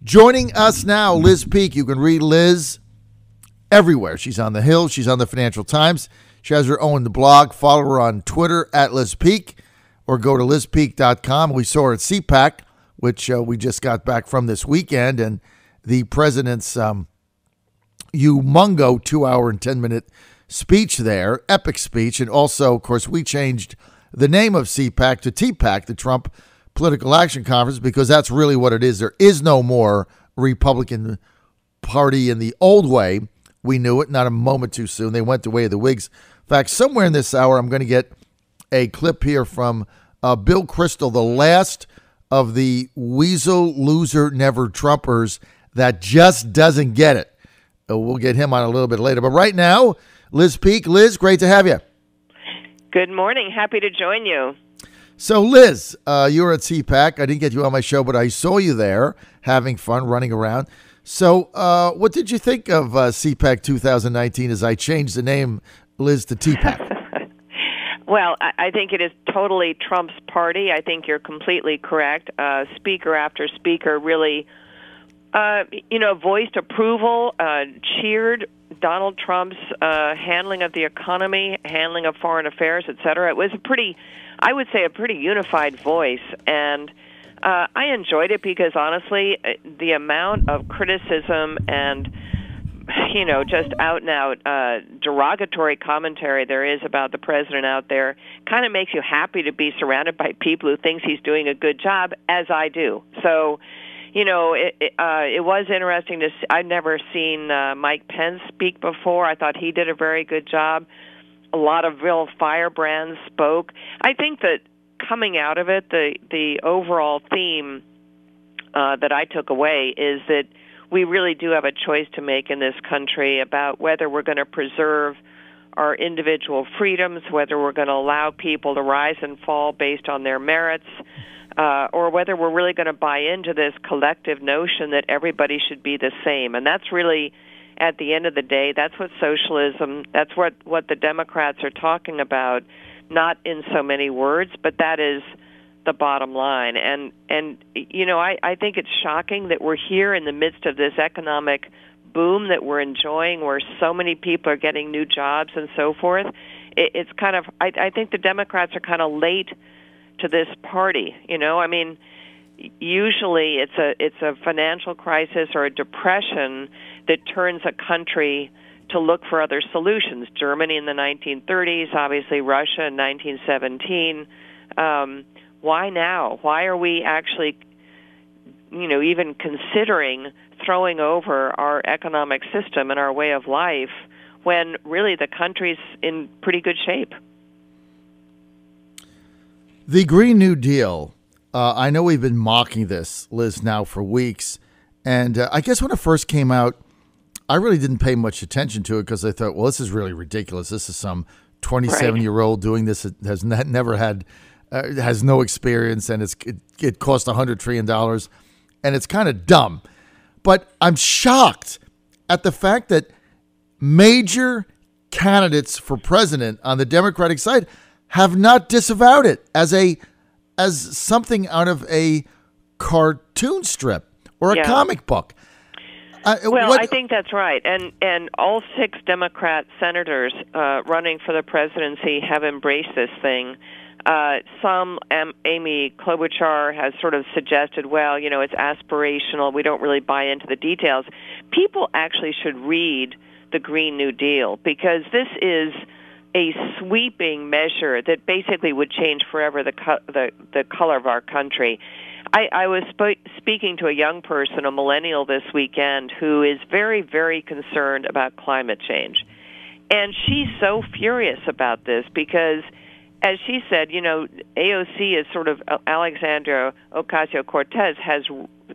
Joining us now, Liz Peek. You can read Liz everywhere. She's on the Hill. She's on the Financial Times. She has her own blog. Follow her on Twitter at Liz Peek or go to lizpeek.com. We saw her at CPAC, which we just got back from this weekend, and the president's humongous 2-hour and 10-minute speech there, epic speech. And also, of course, we changed the name of CPAC to TPAC, the Trump Political Action Conference, because that's really what it is. There is no more Republican Party in the old way. We knew it, not a moment too soon. They went the way of the Whigs. In fact, somewhere in this hour, I'm going to get a clip here from Bill Kristol, the last of the weasel, loser, never Trumpers that just doesn't get it. We'll get him on a little bit later. But right now, Liz Peek. Liz, great to have you. Good morning. Happy to join you. So, Liz, you were at CPAC. I didn't get you on my show, but I saw you there having fun, running around. So what did you think of CPAC 2019 as I changed the name, Liz, to TPAC? Well, I think it is totally Trump's party. I think you're completely correct. Speaker after speaker really, voiced approval, cheered Donald Trump's handling of the economy, handling of foreign affairs, et cetera. It was a pretty unified voice, and I enjoyed it because, honestly, the amount of criticism and, just out-and-out derogatory commentary there is about the president out there kind of makes you happy to be surrounded by people who think he's doing a good job, as I do. So, it was interesting to see. I'd never seen Mike Pence speak before. I thought he did a very good job. A lot of real firebrands spoke. I think that coming out of it, the overall theme that I took away is that we really do have a choice to make in this country about whether we're going to preserve our individual freedoms, whether we're going to allow people to rise and fall based on their merits, or whether we're really going to buy into this collective notion that everybody should be the same. And that's really, at the end of the day, that's what socialism, that's what the Democrats are talking about, not in so many words, but that is the bottom line. And I think it's shocking that we're here in the midst of this economic boom that we're enjoying, where so many people are getting new jobs and so forth. It's kind of, I think the Democrats are kind of late to this party. Usually it's a financial crisis or a depression that turns a country to look for other solutions. Germany in the 1930s, obviously Russia in 1917. Why now? Why are we actually, even considering throwing over our economic system and our way of life when really the country's in pretty good shape? The Green New Deal, I know we've been mocking this, Liz, now for weeks. And I guess when it first came out, I really didn't pay much attention to it because I thought, well, this is really ridiculous. This is some 27-year-old doing this that has never had, has no experience, and it cost $100 trillion, and it's kind of dumb. But I'm shocked at the fact that major candidates for president on the Democratic side have not disavowed it as something out of a cartoon strip or a comic book. I think that's right. And all 6 Democrat senators running for the presidency have embraced this thing. Amy Klobuchar has sort of suggested, well, it's aspirational. We don't really buy into the details. People actually should read the Green New Deal because this is a sweeping measure that basically would change forever the color of our country. I was speaking to a young person, a millennial this weekend, who is very, very concerned about climate change. And she's so furious about this because, as she said, AOC is sort of, Alexandria Ocasio-Cortez has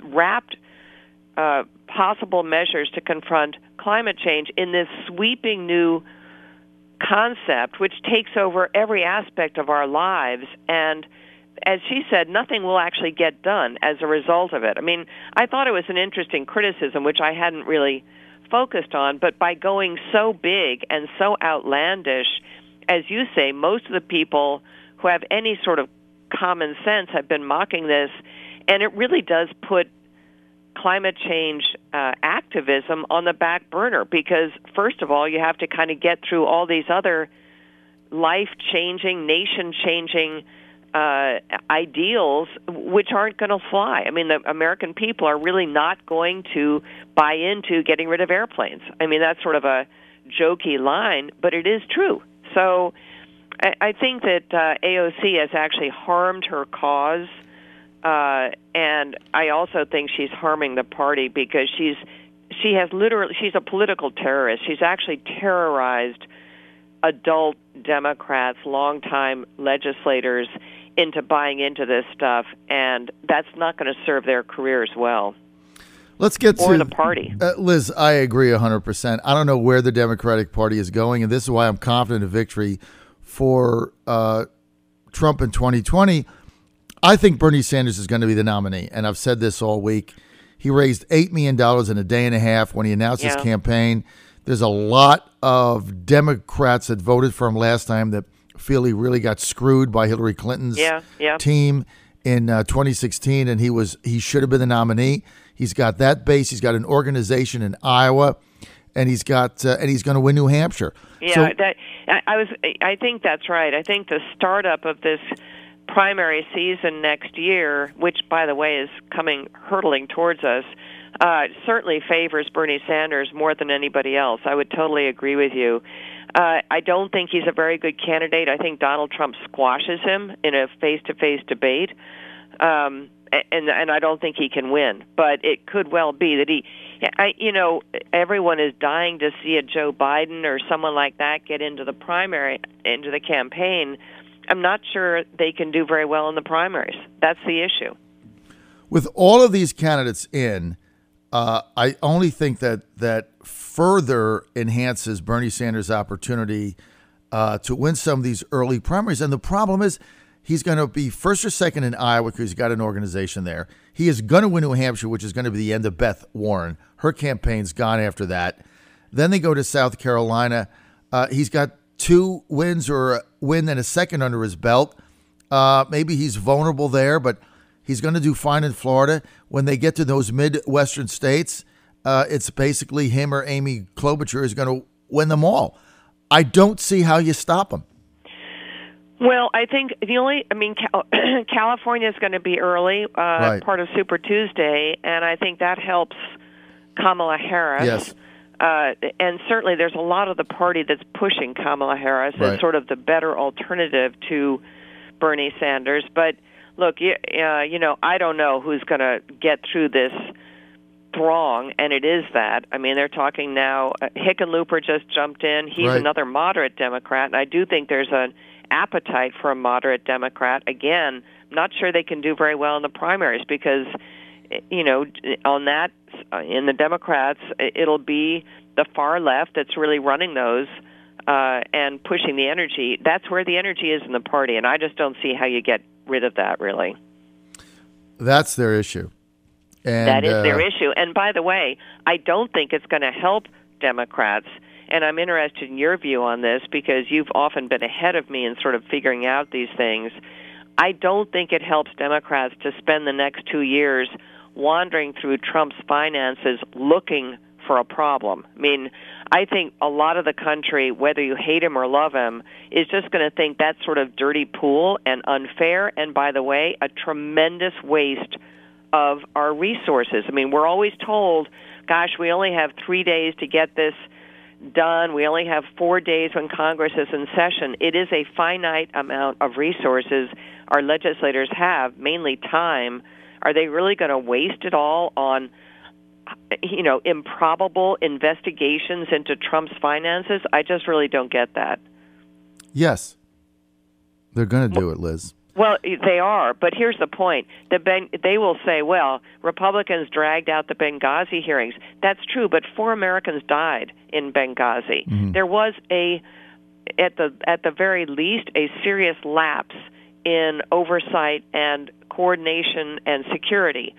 wrapped possible measures to confront climate change in this sweeping new concept which takes over every aspect of our lives. And as she said, nothing will actually get done as a result of it. I mean, I thought it was an interesting criticism, which I hadn't really focused on, but by going so big and so outlandish, as you say, most of the people who have any sort of common sense have been mocking this, and it really does put climate change activism on the back burner because, first of all, you have to kind of get through all these other life-changing, nation-changing ideals which aren't going to fly. I mean, the American people are really not going to buy into getting rid of airplanes. I mean, that's sort of a jokey line, but it is true. So I think that AOC has actually harmed her cause, and I also think she's harming the party because she's a political terrorist. She's actually terrorized adult Democrats, longtime legislators, into buying into this stuff, and that's not going to serve their careers well. Let's get or to the party. Liz, I agree 100%. I don't know where the Democratic Party is going, and this is why I'm confident of victory for Trump in 2020. I think Bernie Sanders is going to be the nominee, and I've said this all week. He raised $8 million in a day and a half when he announced his campaign. There's a lot of Democrats that voted for him last time that feel he really got screwed by Hillary Clinton's team in 2016, and he should have been the nominee. He's got that base. He's got an organization in Iowa, and he's going to win New Hampshire. Yeah, I think that's right. I think the startup of this primary season next year, which, by the way, is coming hurtling towards us, certainly favors Bernie Sanders more than anybody else. I would totally agree with you. I don't think he's a very good candidate. I think Donald Trump squashes him in a face-to-face debate, and I don't think he can win. But it could well be that everyone is dying to see a Joe Biden or someone like that get into the primary, into the campaign. I'm not sure they can do very well in the primaries. That's the issue. With all of these candidates in, I only think that further enhances Bernie Sanders' opportunity to win some of these early primaries. And the problem is he's going to be first or second in Iowa because he's got an organization there. He is going to win New Hampshire, which is going to be the end of Beth Warren. Her campaign's gone after that. Then they go to South Carolina. He's got 2 wins or a win and a second under his belt. Maybe he's vulnerable there, but he's going to do fine in Florida. When they get to those Midwestern states, it's basically him or Amy Klobuchar is going to win them all. I don't see how you stop him. Well, I think California is going to be early, right. Part of Super Tuesday, and I think that helps Kamala Harris. Yes. And certainly there's a lot of the party that's pushing Kamala Harris as sort of the better alternative to Bernie Sanders. But look, I don't know who's going to get through this throng, and it is that. I mean, they're talking now. Hickenlooper just jumped in. He's another moderate Democrat, and I do think there's an appetite for a moderate Democrat. Again, I'm not sure they can do very well in the primaries because, on that, in the Democrats, it'll be the far left that's really running those and pushing the energy. That's where the energy is in the party, and I just don't see how you get rid of that, really. That's their issue. And, that is their issue. And by the way, I don't think it's going to help Democrats, and I'm interested in your view on this because you've often been ahead of me in sort of figuring out these things. I don't think it helps Democrats to spend the next 2 years wandering through Trump's finances looking for a problem. I mean, I think a lot of the country, whether you hate him or love him, is just going to think that's sort of dirty pool and unfair, and by the way, a tremendous waste of our resources. I mean, we're always told, gosh, we only have 3 days to get this done. We only have 4 days when Congress is in session. It is a finite amount of resources our legislators have, mainly time. Are they really going to waste it all on, improbable investigations into Trump's finances? I just really don't get that. Yes. They're going to do it, Liz. Well, they are, but here's the point. They will say, well, Republicans dragged out the Benghazi hearings. That's true, but 4 Americans died in Benghazi. Mm-hmm. There was at the very least, a serious lapse in oversight and coordination and security.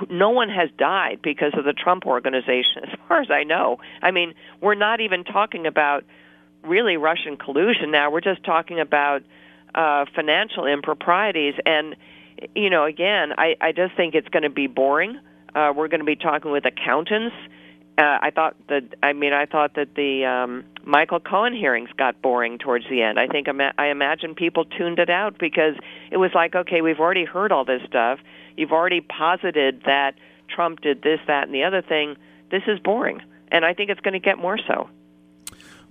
No one has died because of the Trump Organization, as far as I know. I mean, we're not even talking about really Russian collusion now. We're just talking about financial improprieties. And, again, I just think it's going to be boring. We're going to be talking with accountants. I thought that the Michael Cohen hearings got boring towards the end. I imagine people tuned it out because it was like, okay, we've already heard all this stuff. You've already posited that Trump did this, that, and the other thing. This is boring, and I think it's going to get more so.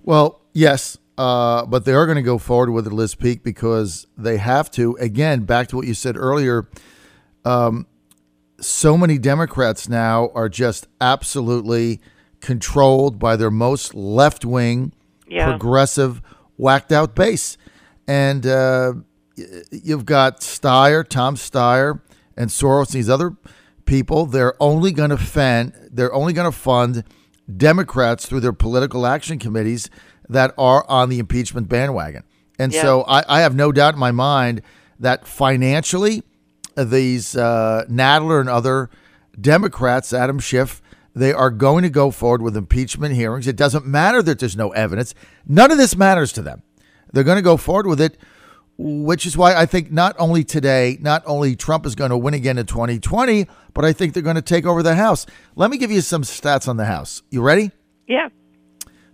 Well, yes, but they are going to go forward with it, Liz Peek, because they have to. Again, back to what you said earlier, so many Democrats now are just absolutely controlled by their most left-wing, progressive, whacked-out base. And you've got Tom Steyer, and Soros, and these other people. They're only going to fund Democrats through their political action committees that are on the impeachment bandwagon. And so I have no doubt in my mind that financially, these Nadler and other Democrats, Adam Schiff, they are going to go forward with impeachment hearings. It doesn't matter that there's no evidence. None of this matters to them. They're going to go forward with it, which is why I think not only Trump is going to win again in 2020, but I think they're going to take over the House. Let me give you some stats on the House. You ready? Yeah.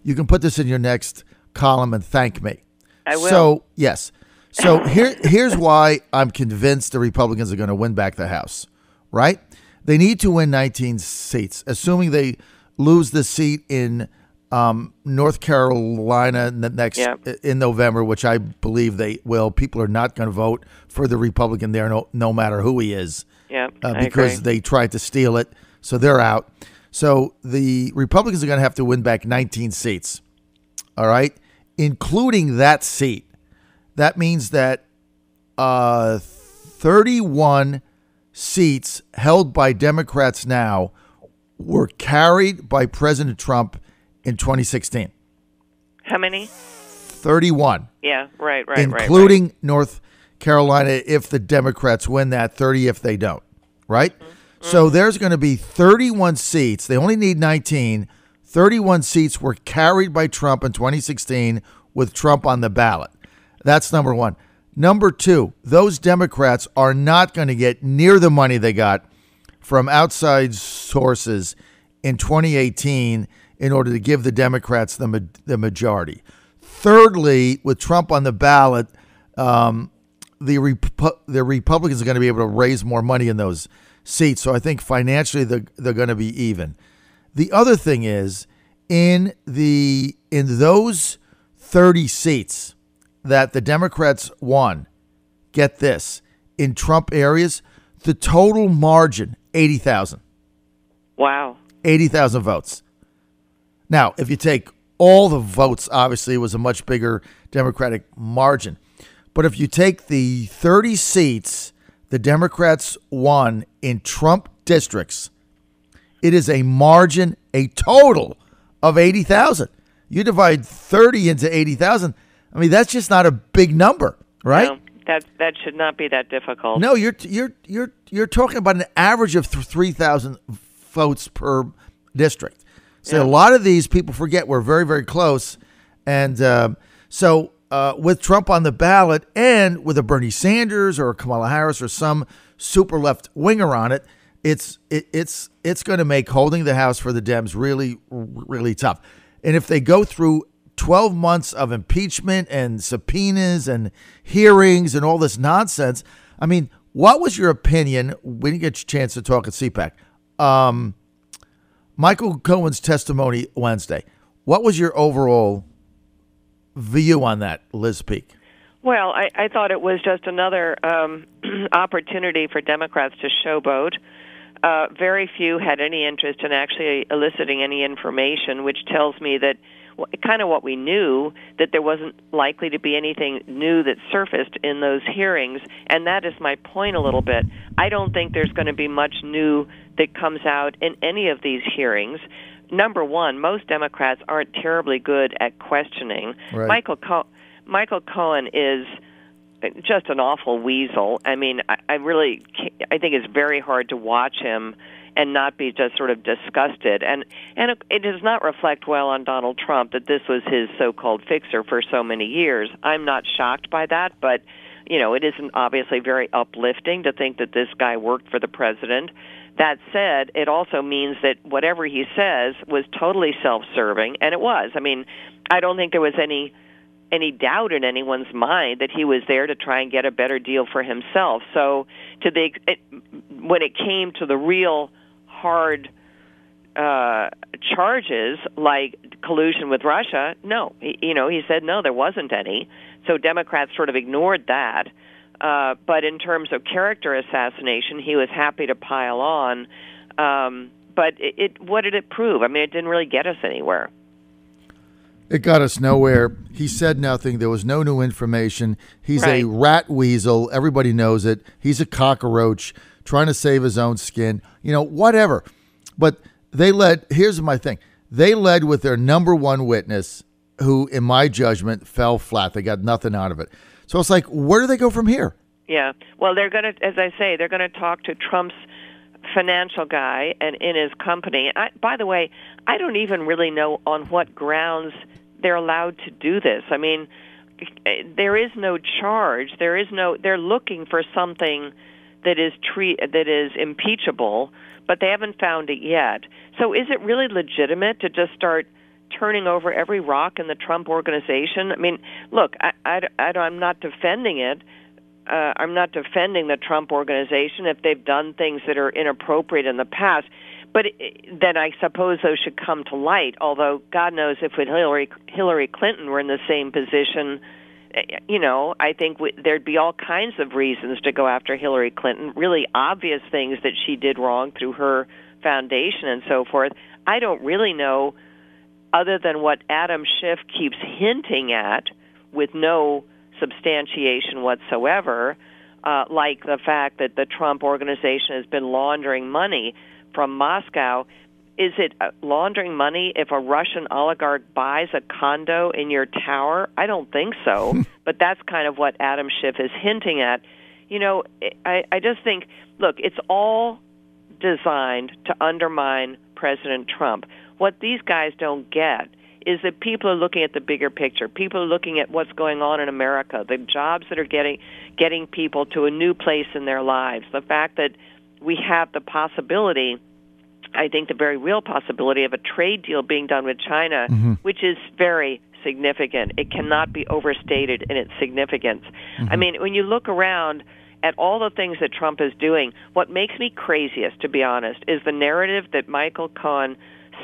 You can put this in your next column and thank me. I will. So, yes. So here's why I'm convinced the Republicans are going to win back the House, right? They need to win 19 seats, assuming they lose the seat in North Carolina in November, which I believe they will. People are not going to vote for the Republican there, no matter who he is, because they tried to steal it, so they're out. So the Republicans are going to have to win back 19 seats, all right, including that seat. That means that 31 seats held by Democrats now were carried by President Trump in 2016. How many? 31. Yeah, right. Including North Carolina if the Democrats win that, 30 if they don't, right? Mm-hmm. So there's going to be 31 seats. They only need 19. 31 seats were carried by Trump in 2016 with Trump on the ballot. That's number one. Number two, those Democrats are not going to get near the money they got from outside sources in 2018 in order to give the Democrats the majority. Thirdly, with Trump on the ballot, the Republicans are going to be able to raise more money in those seats. So I think financially they're going to be even. The other thing is in those 30 seats that the Democrats won, get this, in Trump areas, the total margin, 80,000. Wow. 80,000 votes. Now, if you take all the votes, obviously it was a much bigger Democratic margin. But if you take the 30 seats the Democrats won in Trump districts, it is a margin, a total of 80,000. You divide 30 into 80,000. I mean, that's just not a big number, right? No, that should not be that difficult. No, you're talking about an average of 3,000 votes per district. So a lot of these people forget we're very, very close. And so with Trump on the ballot and with a Bernie Sanders or a Kamala Harris or some super left winger on it, it's going to make holding the House for the Dems really, really tough. And if they go through 12 months of impeachment and subpoenas and hearings and all this nonsense, I mean, what was your opinion when you get your chance to talk at CPAC? Michael Cohen's testimony Wednesday. What was your overall view on that, Liz Peek? Well, I thought it was just another opportunity for Democrats to showboat. Very few had any interest in actually eliciting any information, which tells me that kind of what we knew, that there wasn't likely to be anything new that surfaced in those hearings. And that is my point a little bit. I don't think there's going to be much new that comes out in any of these hearings. Number one, most Democrats aren't terribly good at questioning. Right. Michael Cohen is just an awful weasel. I mean, I think it's very hard to watch him and not be just sort of disgusted. And it does not reflect well on Donald Trump that this was his so-called fixer for so many years. I'm not shocked by that, but, you know, it isn't obviously very uplifting to think that this guy worked for the president. That said, it also means that whatever he says was totally self-serving, and it was. I mean, I don't think there was any doubt in anyone's mind that he was there to try and get a better deal for himself. So when it came to the real hard charges like collusion with Russia, no. He said no, there wasn't any. So Democrats sort of ignored that. But in terms of character assassination, he was happy to pile on. But what did it prove? I mean, it didn't really get us anywhere. It got us nowhere. He said nothing. There was no new information. He's a rat weasel. Everybody knows it. He's a cockroach trying to save his own skin. Whatever. But here's my thing. They led with their number one witness, who, in my judgment, fell flat. They got nothing out of it. So it's like, where do they go from here? Yeah. Well, they're going to, as I say, they're going to talk to Trump's financial guy and in his company. By the way, I don't even really know on what grounds they're allowed to do this. I mean, there is no charge. They're looking for something that is impeachable, but they haven't found it yet. So is it really legitimate to just start turning over every rock in the Trump organization? I mean, look, I'm not defending it. I'm not defending the Trump organization if they've done things that are inappropriate in the past. But then I suppose those should come to light, although God knows if Hillary Clinton were in the same position, I think there'd be all kinds of reasons to go after Hillary Clinton, really obvious things that she did wrong through her foundation and so forth. I don't really know, other than what Adam Schiff keeps hinting at with no substantiation whatsoever, like the fact that the Trump organization has been laundering money from Moscow. Is it laundering money if a Russian oligarch buys a condo in your tower? I don't think so, but that's kind of what Adam Schiff is hinting at. I just think, look, it's all designed to undermine President Trump. What these guys don't get is that people are looking at the bigger picture. People are looking at what's going on in America, the jobs that are getting people to a new place in their lives, the fact that we have the possibility, I think the very real possibility, of a trade deal being done with China, which is very significant. It cannot be overstated in its significance. I mean, when you look around at all the things that Trump is doing, what makes me craziest, to be honest, is the narrative that Michael Cohen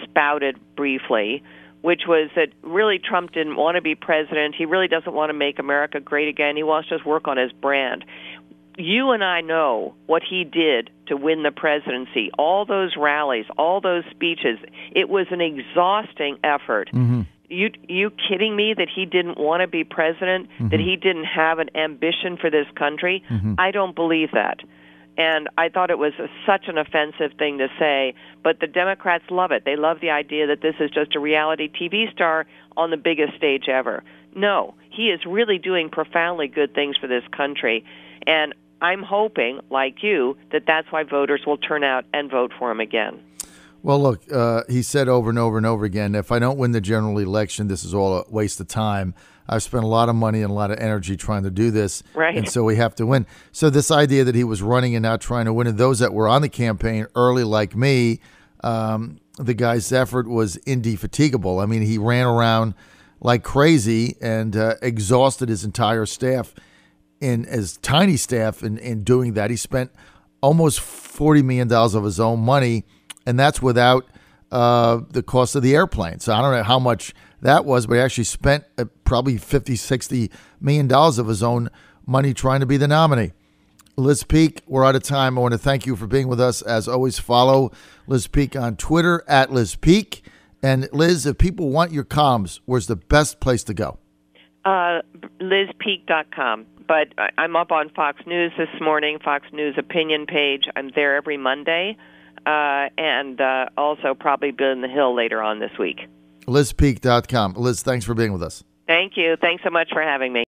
spouted briefly, which was that really Trump didn't want to be president. He really doesn't want to make America great again. He wants to just work on his brand. You and I know what he did to win the presidency, all those rallies, all those speeches. It was an exhausting effort. You kidding me that he didn't want to be president, that he didn't have an ambition for this country? I don't believe that. And I thought it was such an offensive thing to say, but the Democrats love it. They love the idea that this is just a reality TV star on the biggest stage ever. No, he is really doing profoundly good things for this country, and I'm hoping, like you, that that's why voters will turn out and vote for him again. Well, look, he said over and over and over again, if I don't win the general election, this is all a waste of time. I've spent a lot of money and a lot of energy trying to do this, and so we have to win. So this idea that he was running and not trying to win, and those that were on the campaign early like me, the guy's effort was indefatigable. I mean, he ran around like crazy and exhausted his entire staff, in his tiny staff, in doing that. He spent almost $40 million of his own money, and that's without the cost of the airplane. So I don't know how much that was, but he actually spent probably $50-60 million of his own money trying to be the nominee. Liz Peek, we're out of time. I want to thank you for being with us. As always, follow Liz Peek on Twitter at Liz Peek. And Liz, if people want your columns, where's the best place to go? LizPeek.com. But I'm up on Fox News this morning, Fox News opinion page. I'm there every Monday, and also probably Bill in the Hill later on this week. LizPeek.com. Liz, thanks for being with us. Thank you. Thanks so much for having me.